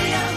yang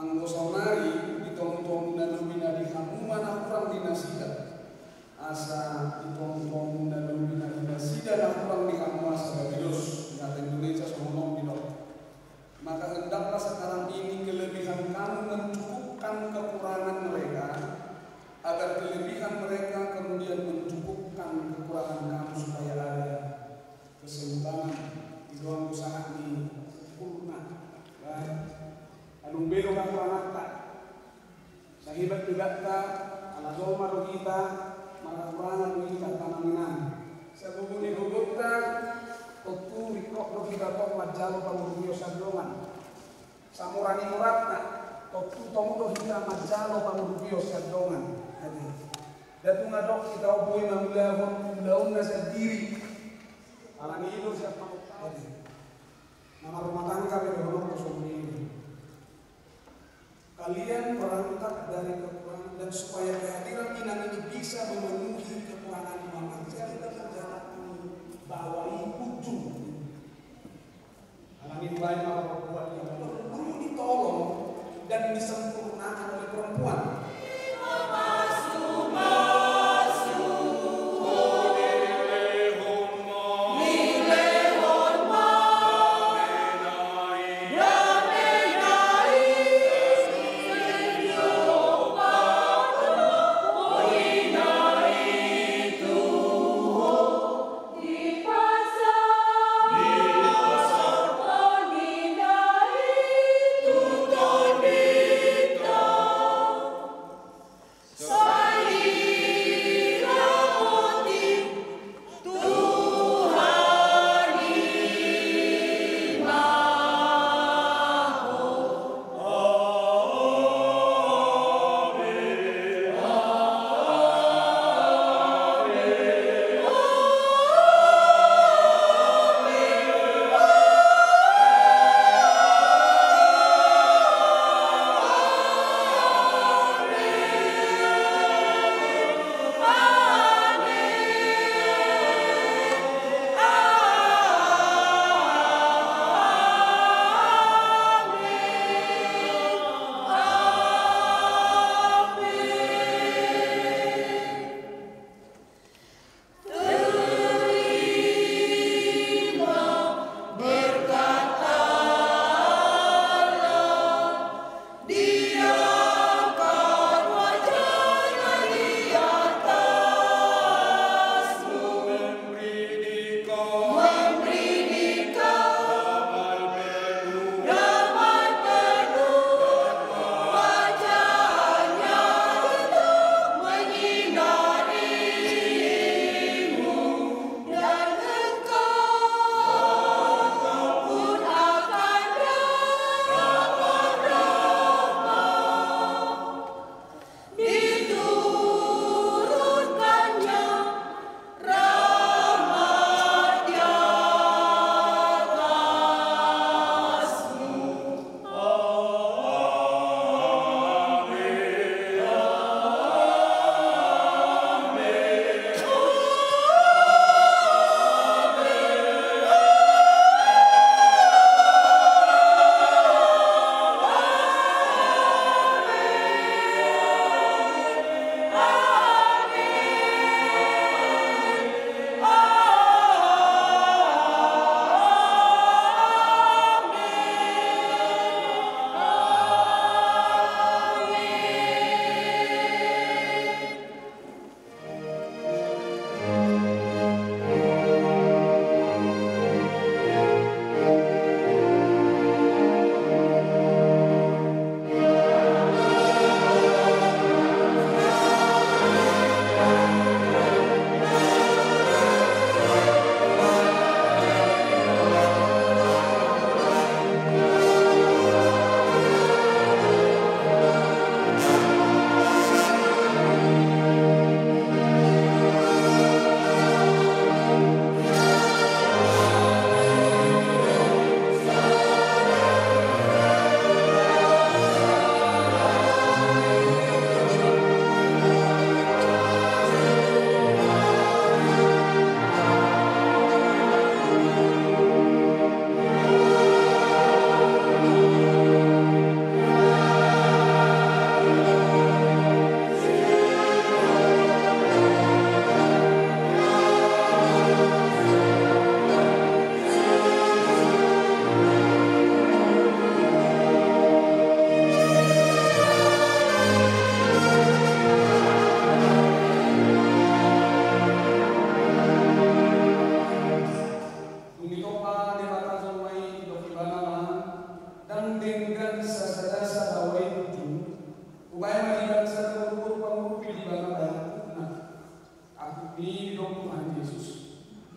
Anggo saunari di tomu-tomu na lumina di hamuman kurang dinasida asa ipong-ipong na luminan na sida na kurang di amma sa Diyos na Indonesia sa ngomong binok. Maka hendaklah sekarang ini kelebihan kamu mencukupkan kekurangan mereka, agar kelebihan mereka kemudian mencukupkan kekurangan kamu supaya ada keseimbangan di dalam usaha ini purna. Anong belo ka kurangan ta? Sa hibat juga ta, ala doma ro kita, makakurangan ro kita tanaminan. Sa bubuni-bubut ta, tutu rikok ro kita tok majalo pamurubio sadongan. Sa murani muratna, tutu tomudo kita majalo pamurubio sadongan. Datu ngadok kita oboy mamulahon na sa diri. Parang ilo siya pangutawin. Nama rumah tangga berhormat ke ini. Kalian berangkat dari kekurangan dan supaya kehadiran inan ini bisa memenuhi kekurangan manusia, kita menjalani bawahi ujung. Alami baik malah perempuan yang perlu ditolong dan disempurnakan oleh perempuan. Nah,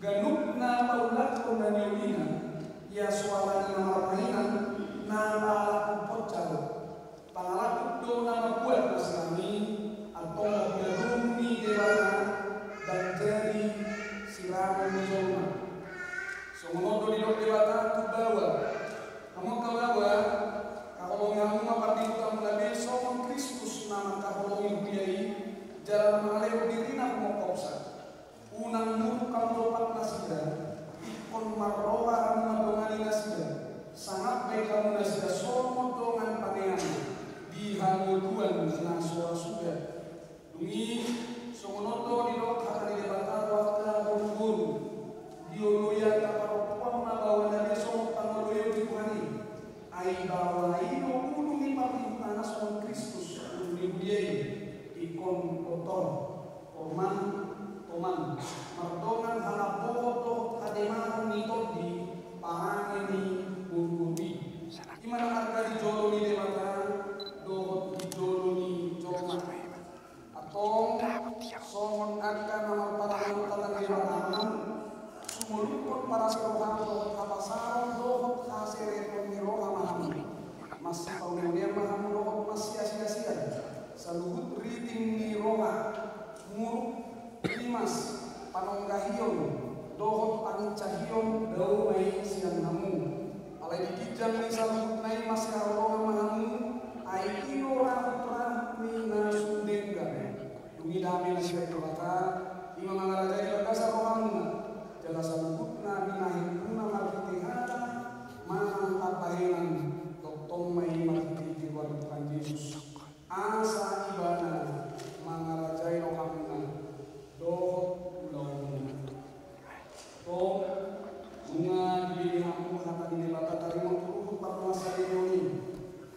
ganuk na paulat ko na niyolina, ya suara na marmainan, na malakong potsal, pangalakot do na mabuat na selami, atau mengerumi dewata, dan jadi siraman nizoma. Sumodo di dewata tu bawa, kamu kabawa, kalau ngamu mapardikutan nabi somon Kristus nama kaholongi biai, jalan mengalir diri nak mokopsa. Unang muru kamu nasida, ikon marrowa kamu madongan nasida, sangat baik kamu nasida somon dongan panean, di hanguduan na suara sudah. Dungi songonoto di rok hakari debata wakta buru-buru, dioloya kaparopuan nabawa nabi somon pangoloyo di kuhani, ai bawa ino ulungi papintana somon Kristus, ulungi biai, ikon kotor, korman, Toman, mardongan halapoho ademang nito di pangani buru-buri. Gimana harga di joloni dewata, dohot di joloni jolma. Atau songon akan nama parangan tatang dewataman, sumulukot para serohan dohot kapasaron dohot kasere pemiro hamaham. Masih pemilih maham dohot masih sia-sia. Saluhut riting ni roha, muruk Dimas panonggahion dohot pancahion dau mai siang namu alai dijang ni salubut nai masih harolongan mahamu ai ino rahut mina sundengga dungi dami na siya kata ima mangaraja di bagasa rohamna jala salubut na minahimuna marhitihana manang papahinan toktong mai marhiti wadukan Yesus asa ibana mangarajai rohamna dohot ulaumu toh bunga dilihamu hata dinilata tarimo turuhut parmasa ini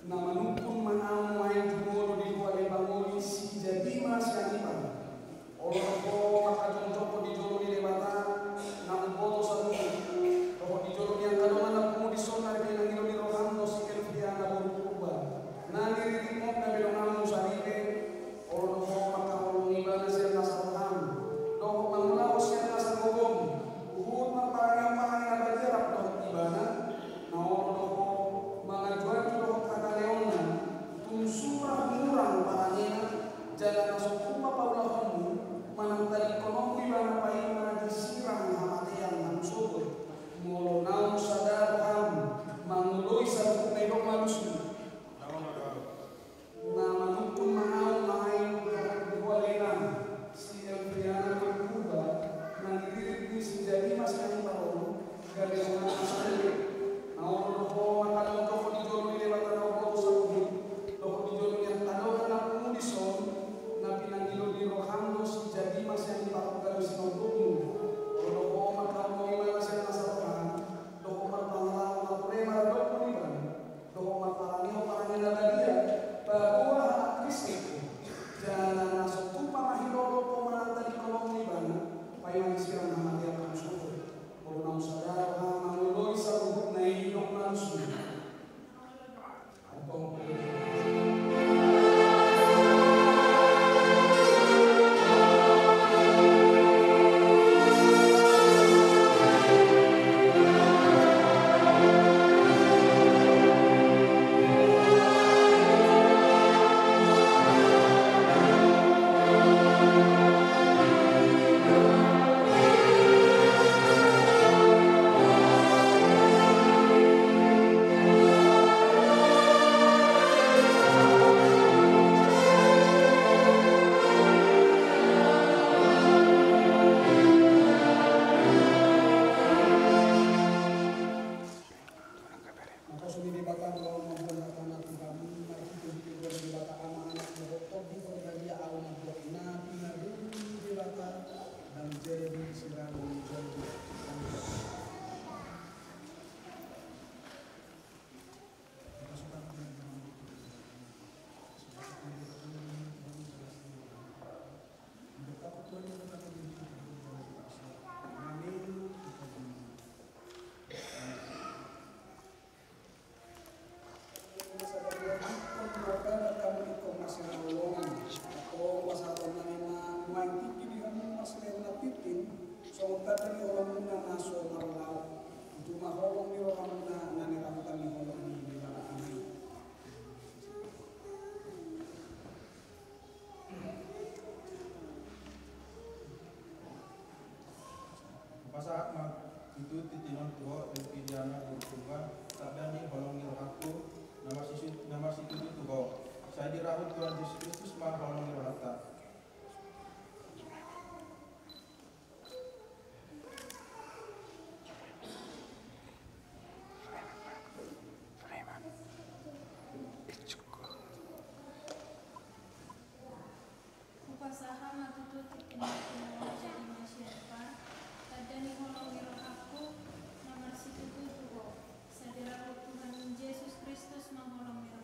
nama nukun manamu main jumuro di kuali bangoli si jadi mas yang iban Allah ko maka jongkoko di jolo di lewata na boto sa nuku toh di jolo yang kadongan na pumu di sonar di nangilo di rohando si kelfiana burukuba na niririmok na bilongamu sarike Allah ko maka ulungi bana siya nasarham doh mangulaw siya nasar gogong uhud magparang-parang na badirap doh ibana na Allah ko mga juan doh kagaleon na tumsura murang parangina jalan nasukuma paulahamu manangtali konomi bana pahin na disirang hamatiang ng subot molonaw sa darham manguloy sa bukay dong malusmo na manukun maaw maay buwalena si Elviana Berkuba nang diririt ni si jadi mas yang tahu galian asali na ono ko makalong ko di jolo ni lewat na ko sa ubud do di jolo yang talo na pumudison na pinangilo di rohando si jadi mas yang ipakugal si notumu ono ko makalong imala sa nasarohan do ko magpangalaw na problema do ko iban do ko magparangiho parangin na dia bahwa Kristo jalan nasuk tu pamahilolo pemenang tadi kolong ibana payung sirang nama dia akan syukur kalau saudara manguloi saruhut na hidup langsung atau Sonta tani orang muna naso marlau. Cuma holong ni orang muna ngani ramutan ni holong ni di mana ini. Pasahat mag itu titinon tuho dan pidana berhubungan tak ni holong ni rohaku nama situ tuho. Saya dirahut Tuhan Yesus Kristus mah holong ni rohata. Upasaha matututi tinatinawa jadi masyarakat tadani holong aku nomor situ tuho sadira Tuhan Yesus Kristus mengholong aku.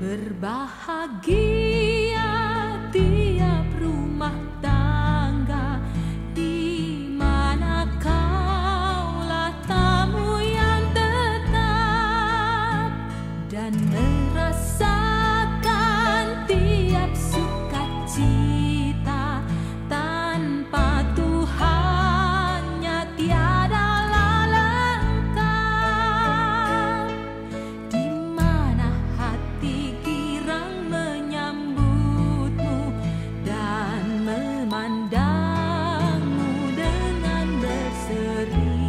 Berbahagia tiap rumah tangga di mana kaulah tamu yang tetap dan merasakan tiap sukacita tanpa Tuhannya tiadalah lengkap. Di mana hati girang menyambutmu dan memandangmu dengan berseri.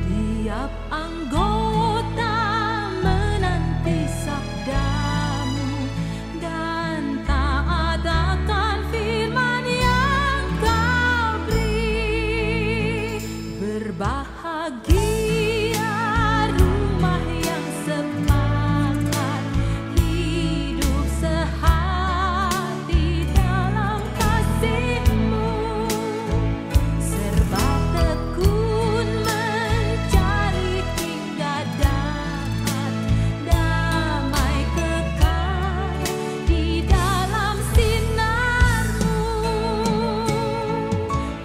Tiap anggota menanti sabdamu dan taat akan firman yang kau beri. Berbahagia rumah yang sepakat, hidup sehati dalam kasih-Mu, serba tekun mencari hingga dapat damai kekal di dalam sinar-Mu.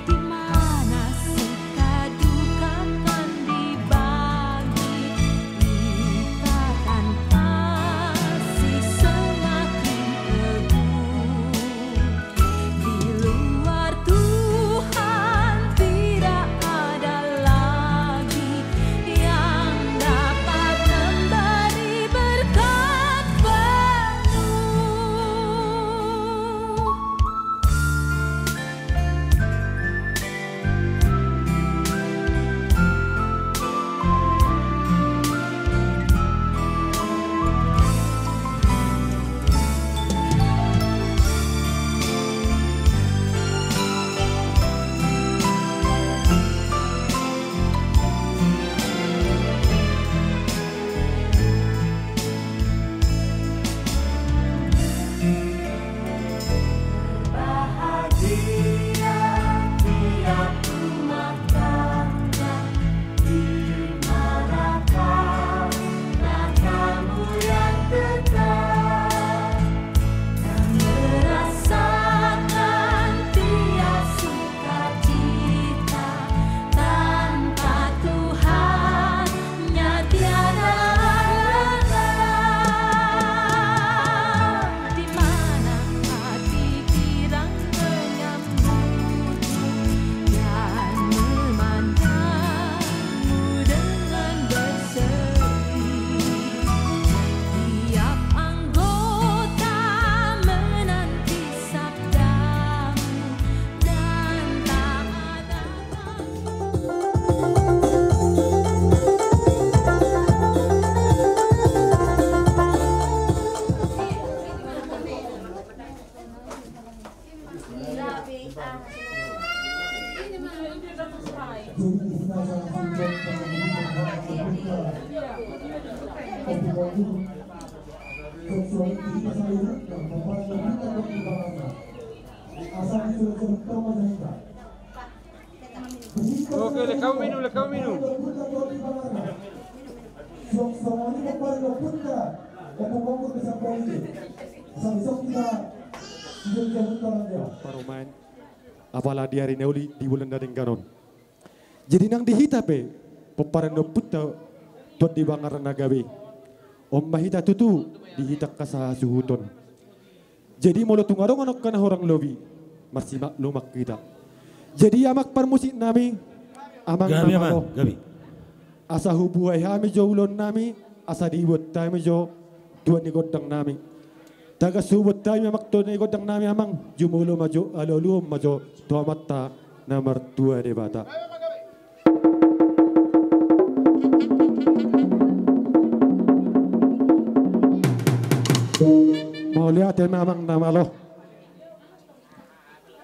Di mana suka duka kan dibagi, ikatan kasih semakin teguh. Di luar Tuhan tidak ada lagi yang dapat memberi berkat penuh. Bahagia tiap rumah tangga di mana kaulah tamu yang tetap dan merasakan tiap sukacita tanpa Tuhannya tiada lengkap. Di mana hati girang menyambutmu dan memandangmu dengan berseri. Tiap anggota menanti sabdamu dan taat akan Oke, lekau minum. Paromain apalah di hari neuli di bulan daring ganon. Jadi nang dihitape peparando putta tuat di bangaran nagabe. Om mahita tutu dihitak kasaha suhuton. Jadi molo tungarong anak kana orang lobi marsimak lumak kita. Jadi amak parmusik nami amang Gabi apa? mamalo. Gabi. Asa hubuai hami jo ulon nami asa dibuat tayo jo tuan ni godang nami. Taga subot tayo amak tuan ni godang nami amang jumulo majo alolu majo tuamata nomor 2 de bata. Mau lihat memang nama lo.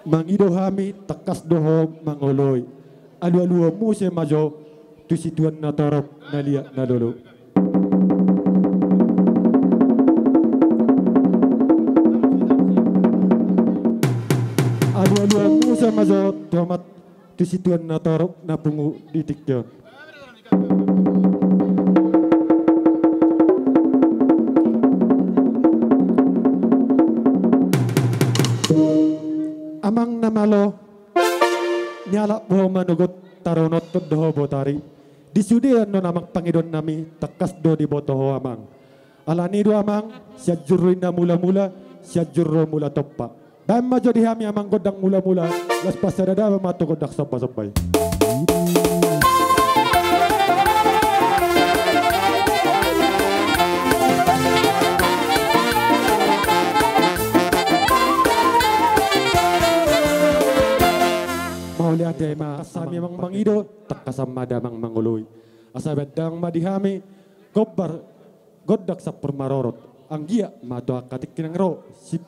Mangido hami takas doho mangoloy. Alu-alu mu se majo tu situan na torop na liya na lolo. Alu-alu mu se majo tomat tu situan na torop na pungu ditikyo. amang namalo nyala bo manugot taronot to doho botari disudian no namang pangidon nami takas do di botoho amang alani do amang siya juruin na mula-mula siya juro mula toppa dahil majo di hami amang godang mula-mula las pasarada matukod dak sabay-sabay. Mauli ada kasami mang mangido tak kasama damang manguloy asabedang madihami gobar godak sa permarorot ang gia mato akatik kinangro si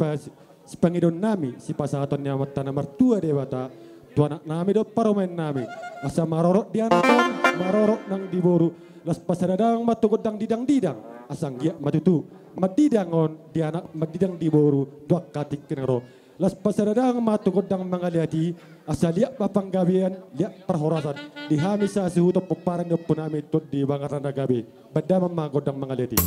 pangidon nami si pasaton niya mata na martua dewata tuanak nami do paromen nami asa marorot dianaton marorot nang diboru las pasadadang matugod dang didang asang gia matutu madidangon dianak madidang diboru tuak katik kinangro las pasadadang matugod dang mga liati asa liak papanggabian liak perhorasan dihami sa suhuto peparan do punami tot di bangaran nagabi badam magodang mga liati.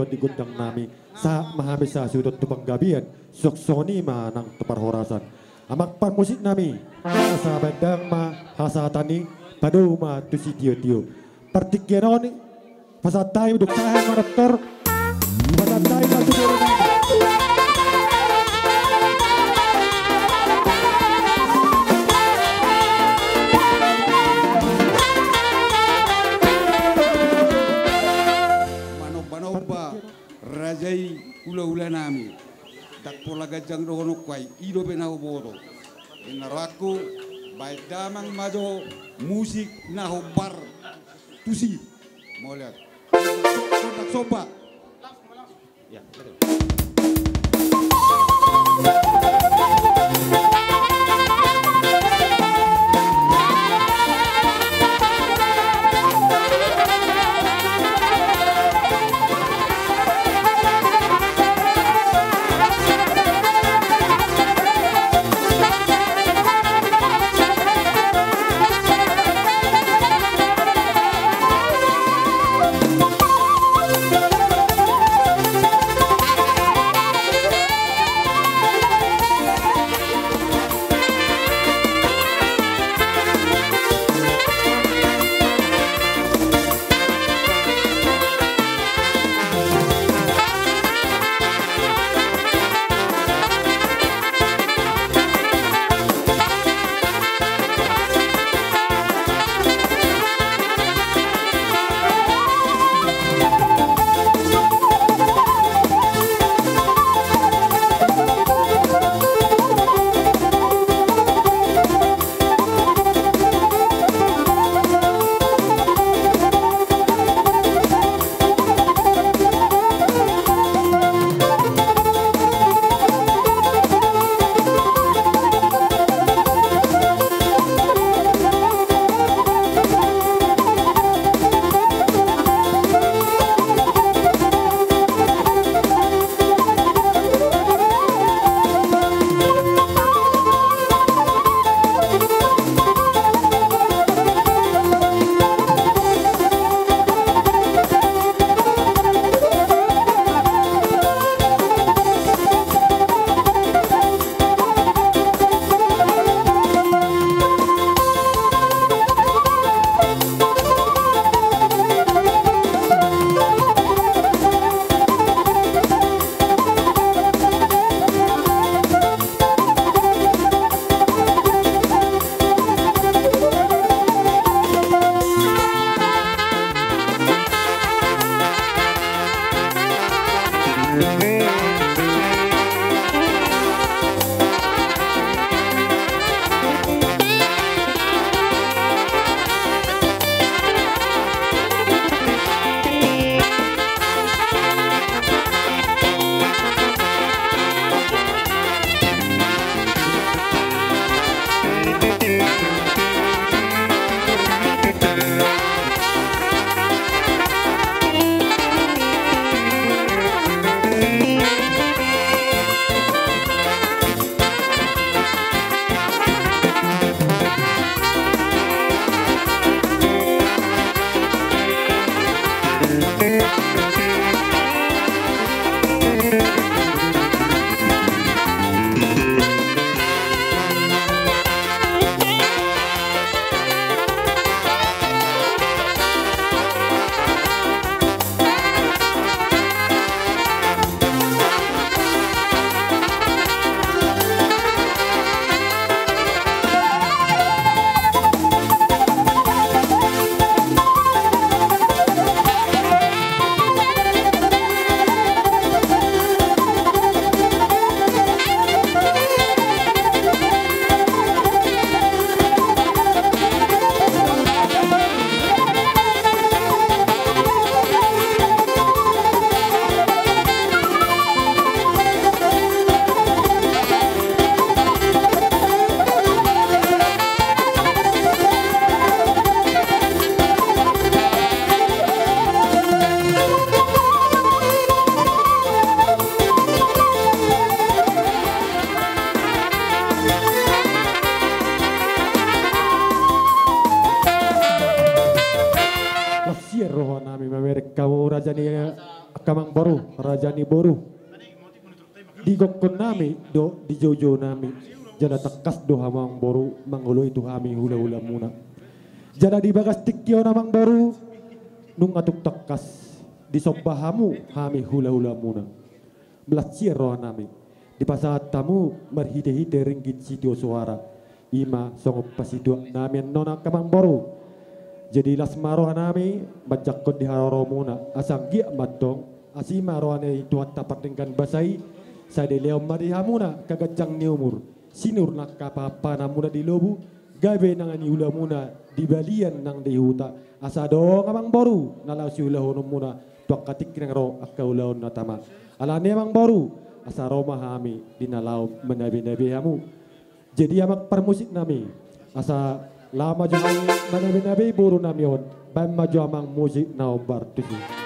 tuan digundang nami sa mahami sa sudut tupang gabian soksoni ma nang tupar horasan amak pan musik nami sa bandang ma hasatani padu ma tusi tio partikienon pasatay uduk sahay maraptor pasatay matuturo Rajai ula-ula nami dak pola gajang rohono kwai ido bena bodo inaraku baik damang majo musik naho bar tusi mau lihat soba ya akamang boru rajani boru digokon nami do di jojo nami jana takas do hamang boru mangulo itu hami hula-hula muna jana di bagas tikyo namang boru nung atuk takas di sobahamu hami hula-hula muna melasir roh nami di pasahat tamu merhite-hite ringgit sitio suara ima songop pasido nami nona kamang boru jadi lasmaro nami bajakon di haroro muna asang gia matong asima rohane tuhat tapat dengan basai saya leo mari hamuna kagajang ni umur sinur nak kapapa namuna di lobu gabe nangani ula muna di balian nang di huta asado ngamang boru nalau si ula hono muna tuak katik nang ro akka ula on natama alane amang boru asa roma hami di nalau menabi-nabi hamu jadi amak permusik nami asa lama jangan menabi-nabi boru nami on bam maju amang musik naobar tuju.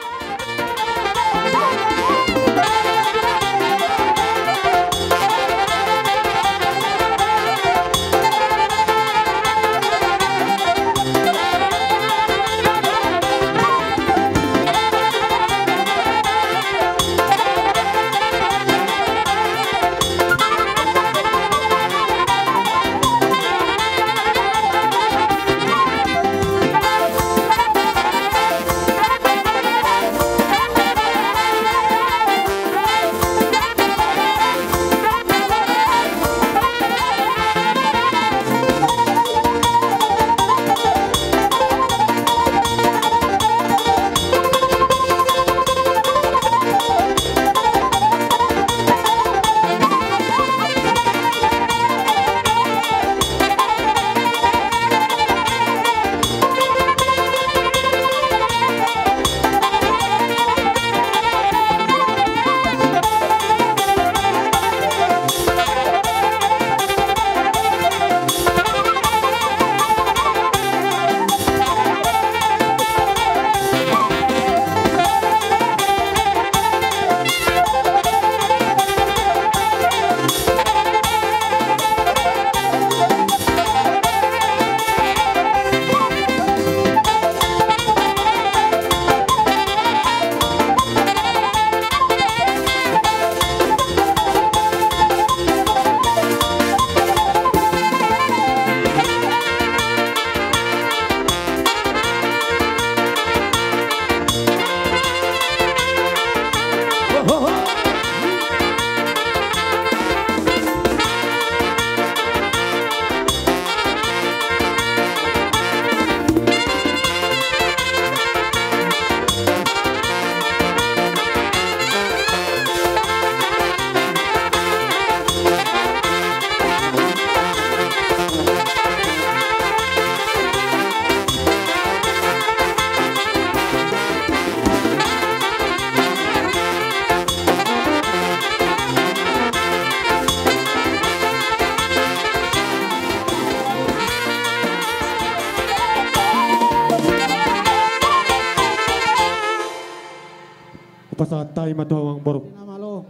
Pasatay matuwang borok. Pinamalo.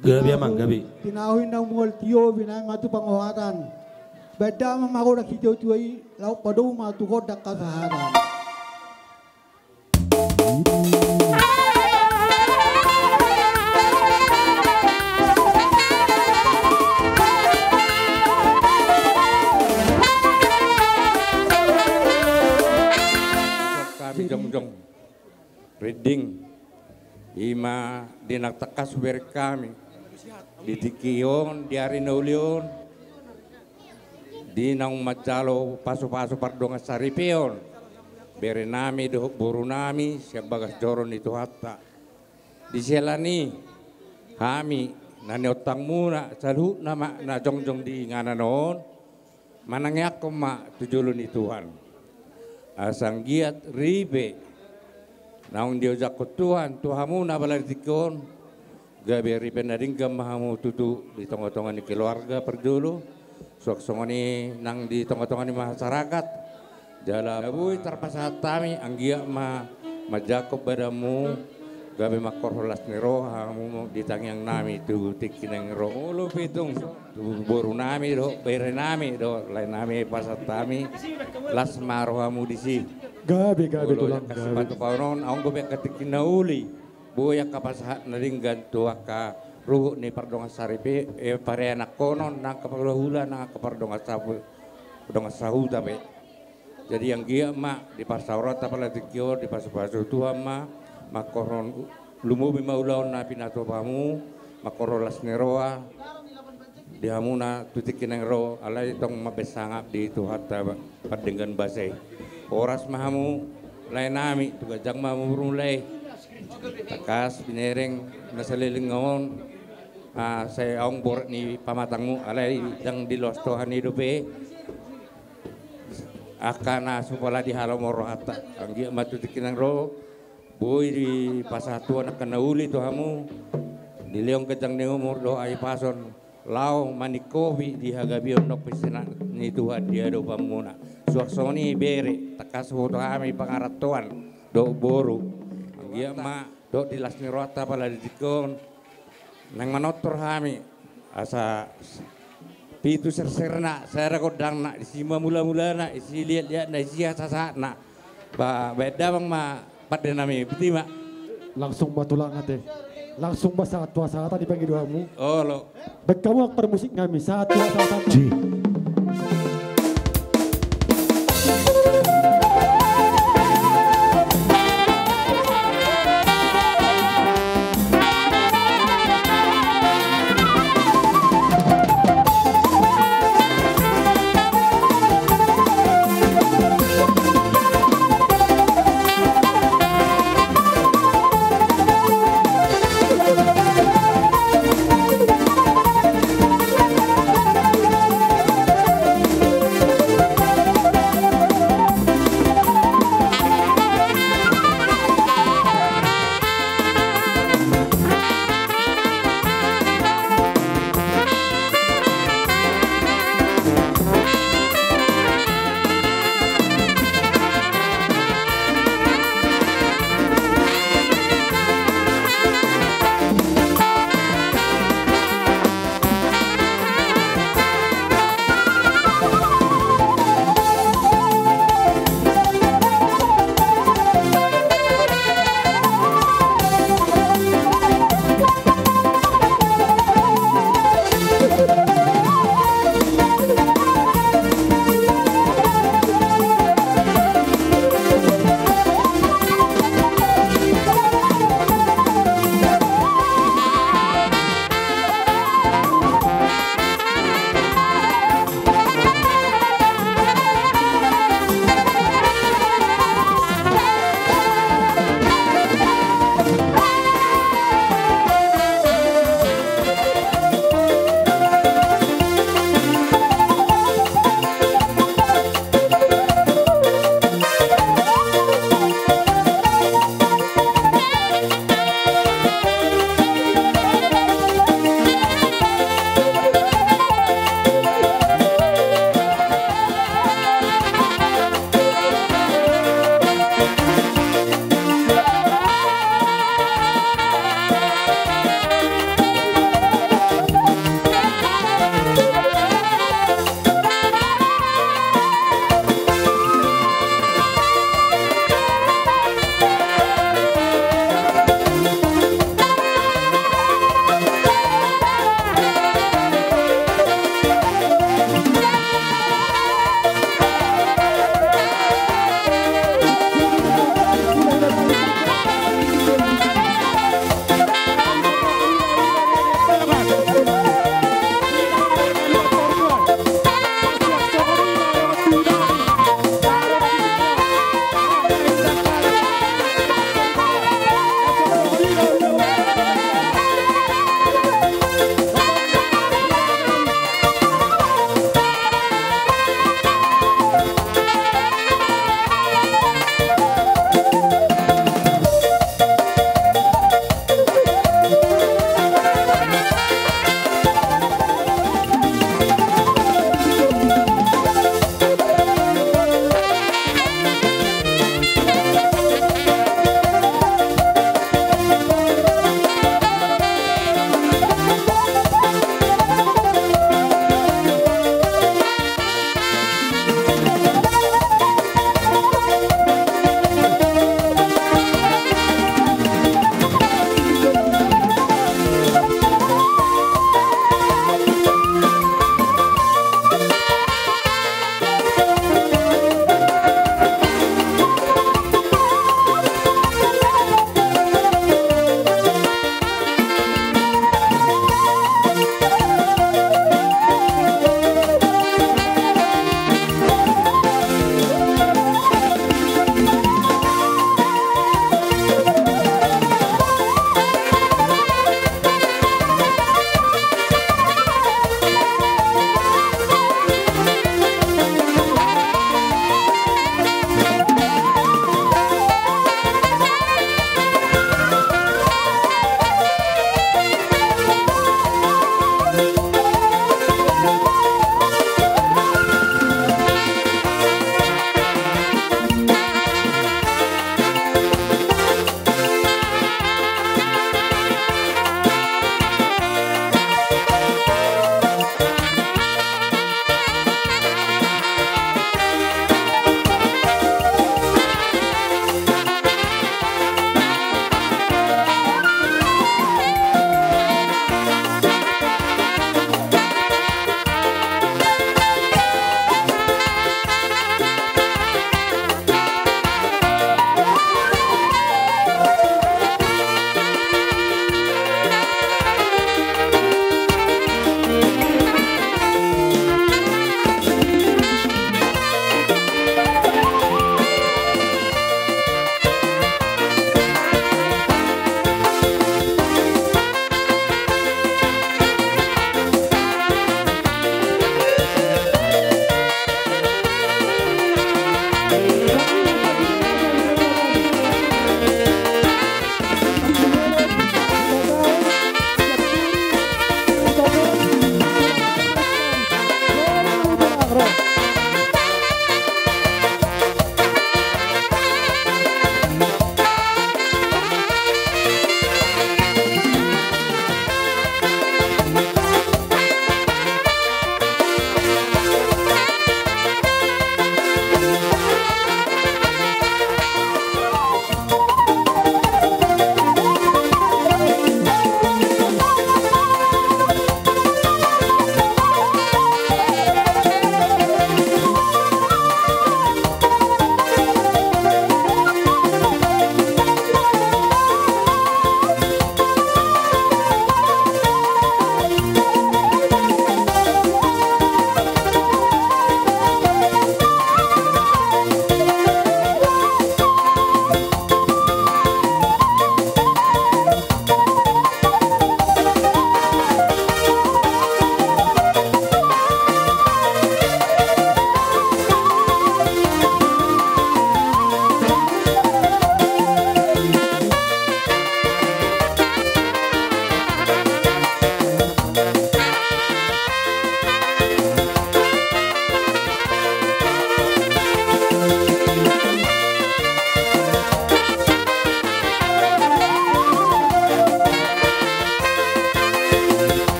Gabi amang gabi. Tinahuin ng multiyo binang matu panguhatan. Beda mamago na kito tuay lau padu matukod dak kasahatan. Kami jong-jong reading ima dinagtakas ber kami di Tikiyon di Arinaulion di nang Majalo paso-paso pardonga saripion bere nami do buru nami siap bagas joron itu hatta di selani kami nani otang muna salu nama na jong-jong di ngananon manangyak koma tujulun Tuhan asang giat ribe naung dia jakut Tuhan Tuhamu na balartikon gabe ribe na rin gamahamu tutu di tonggo-tonggo ni keluarga perdulu sok-sok ni nang di tonggo-tonggo ni masyarakat jala gabuy terpasat kami anggia majakob badamu gabe makorholas ni roha mu di tangyang nami tu tikinang roh ulo pitung tu boru nami do bere nami do lain nami pasat kami las marohamu di si Gabi Ulo tulang yang gabi. kasih paunon, ang gobe katikin na uli. Buya kapasahat na rin ganto ka ruho ni pardonga saripe, pare anak konon, na kapagahula na kapardonga sabu, pardonga sahuda be. Jadi yang gia ma di pasawrata pala dikyo di pasu-pasu Tuhan ma makoron lumubi maulaw na pinato pamu makorolas ni roa di hamuna tutikin ng ro alay itong mabesangap di Tuhan padenggan basay. Oras mahamu lay nami tugajang mamurulay takas binereng nasaliling ngawon saya aong borat ni pamatangmu alay yang dilostohan hidupe akana supala di halau moro hatta anggi matutikin ng ro boy di pasatuan akan nauli to hamu di leong kejang ni umur do ay pason lao manikobi di hagabion nok pisina ni Tuhan dia do pamuna suarsoni bere takas foto kami pangaratuan do boru anggi ma do di lasni rota pala di dikon nang manotor kami asa pitu serserna saya kodang nak isima mula-mula nak isi lihat-lihat na isi sasa nak beda bang ma pada nami piti mak Langsung matulang ate. Langsung ba sa atwa sa ata di panggiduamu. oh lo Baik kamu aktor musik kami sa atwa sa ata.